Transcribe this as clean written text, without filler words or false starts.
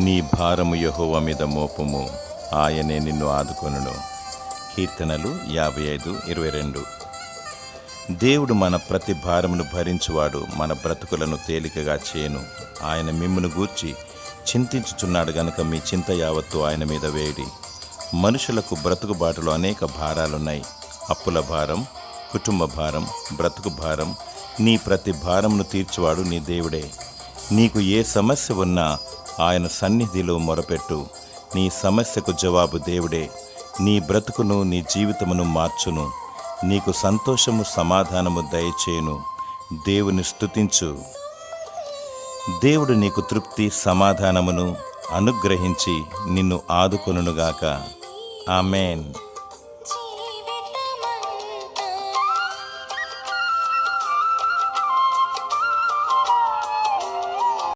నీ భారము యెహోవా మీద మోపము, ఆయనే నిన్ను ఆదుకొనును. కీర్తనలు 55:22. దేవుడు మన ప్రతి భారమును భరించువాడు, మన బ్రతుకులను తేలికగా చేయను. ఆయన మిమ్మును గూర్చి చింతించుచున్నాడు గనుక మీ చింత యావత్తు ఆయన మీద వేడి. మనుషులకు బ్రతుకుబాటులో అనేక భారాలున్నాయి. అప్పుల భారం, కుటుంబ భారం, బ్రతుకు భారం. నీ ప్రతి భారమును తీర్చువాడు నీ దేవుడే. నీకు ఏ సమస్య ఉన్నా ఆయన సన్నిధిలో మొరపెట్టు. నీ సమస్యకు జవాబు దేవుడే. నీ బ్రతుకును, నీ జీవితమును మార్చును. నీకు సంతోషము, సమాధానము దయచేయును. దేవుని స్తుతించు. దేవుడు నీకు తృప్తి, సమాధానమును అనుగ్రహించి నిన్ను ఆదుకొనుగాక. ఆమేన్.